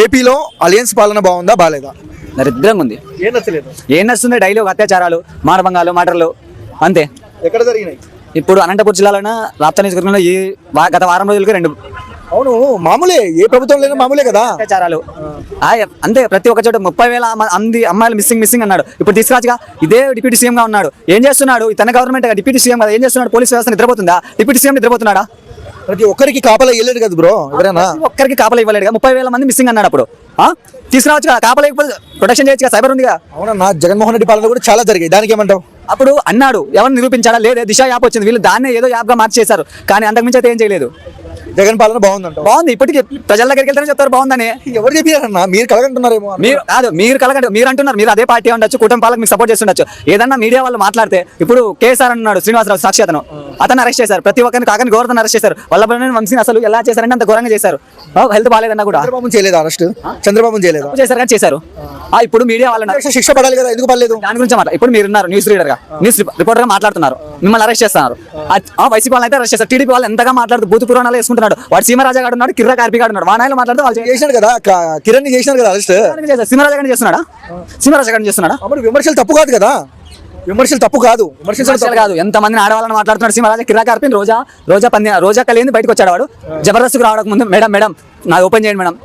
ఏపీలో అలయన్స్ పాలన బాగుందా బాలేదా? దరిద్రంగా ఉంది. ఏం నచ్చలేదు? ఏం నడుస్తుంది? డైలీ ఒక అత్యాచారాలు, మానభంగాలు, మటర్లు అంతే. ఎక్కడ జరిగినాయి? ఇప్పుడు అనంతపురం జిల్లాలోనే రాప్తా నియోజకవర్గంలో గత వారం రోజులకి 2 అవును, మామూలే, ఏ ప్రభుత్వం లేని మామూలే కదా అత్యాచారాలు. అంతే, ప్రతి ఒక్క చోట 30,000 మంది అమ్మాయిలు మిస్సింగ్ అన్నాడు. ఇప్పుడు తీసుకురాచుగా ఇదే డిప్యూటీ సీఎం గా ఉన్నాడు. ఏం చేస్తున్నాడు? తన గవర్నమెంట్ డిప్యూటీ సీఎం కదా, ఏం చేస్తున్నాడు? పోలీస్ వ్యవస్థ నిద్రపోతుందా? Deputy CM నిద్రపోతున్నాడా? ప్రతి ఒక్కరికి కాపలా ఇవ్వలేదు కదా బ్రో, ఎవరైనా ఒక్కరికి కాపలా ఇవ్వలేడు. 30,000 మంది మిస్సింగ్ అన్నాడు. అప్పుడు తీసుకురావచ్చు కదా, కాపలా ఇవ్వకపోతే ప్రొటెక్షన్ చేయొచ్చు కదా, సైబర్ ఉందిగా. అవునన్నా, జగన్మోహన్ రెడ్డి పాలన కూడా చాలా జరిగాయి, దానికి ఏమంటావు? అప్పుడు అన్నాడు, ఎవరిని నిరూపించాడా? లేదే. దిశ యాప్ వచ్చింది, వీళ్ళు దాన్నే ఏదో యాప్ గా మార్చేశారు, కానీ అంతకుమించి అయితే ఏం చేయలేదు. జగన్ పాలన బాగుందంట. బాగుంది, ఇప్పటికీ ప్రజల దగ్గరికి వెళ్తారని చెప్తారు బాగుందని. ఎవరు చెప్పారన్నా? మీరు కలగంటున్నారేమో. మీరు కాదు, మీరు కలగండి, మీరు అంటున్నారు. మీరు అదే పార్టీ ఉండొచ్చు, కుటుంబ పాలకు మీకు సపోర్ట్ చేస్తుండొచ్చు. ఏదన్నా మీడియా వాళ్ళు మాట్లాడితే, ఇప్పుడు కేసీఆర్ అన్నాడు, శ్రీనివాసరావు సాక్షి అతను అరెస్ట్ చేశారు. ప్రతి ఒక్కరిని కాకని గోవర్ధన్ అరెస్ట్ చేశారు. వల్లభనేని వంశీని అసలు ఎలా చేశారంటే అంత ఘోరంగా చేశారు. హెల్త్ బాగాలేదన్నా కూడా చంద్రబాబు చేయలేదు అరెస్ట్, చంద్రబాబు చేయలేదు చేశారు కానీ చేశారు. ఇప్పుడు మీడియా వాళ్ళు శిక్ష పడాలి కదా, ఎందుకు పడలేదు? దాని గురించి ఇప్పుడు మీరు ఉన్నారు న్యూస్ రీడర్ గా, న్యూస్ రిపోర్టర్ గా మాట్లాడుతున్నారు, మిమ్మల్ని అరెస్ట్ చేస్తున్నారు. వైసీపీ వాళ్ళని అయితే అరెస్ట్ చేస్తారు. టీడీపీ వాళ్ళు ఎంతగా మాట్లాడుతూ బూతు పురాణాలు వేసుకుంటున్నాడు. వాడు సీమరాజా గారు ఉన్నాడు, కిర్రా కార్పి గారు ఉన్నాడు. వానాయలు మాట్లాడుతూ వాళ్ళు చేసినాడు కదా, కిరణ్ చేసినాడు కదా అరెస్ట్. సీమరాజా గారిని చేస్తున్నాడా? సీమరాజా గారిని చేస్తున్నాడా? విమర్శలు తప్పు కాదు కదా, విమర్శలు తప్పు కాదు, విమర్శలు కాదు. ఎంతమందిని ఆడవాళ్ళని మాట్లాడుతున్నాడు సీమరాజా. కిర్రా కార్పి రోజా కలిగింది బయటకు వచ్చాడు. వాడు జబర్దస్త్ రావడానికి ముందు మేడం నాకు ఓపెన్ చేయండి మేడం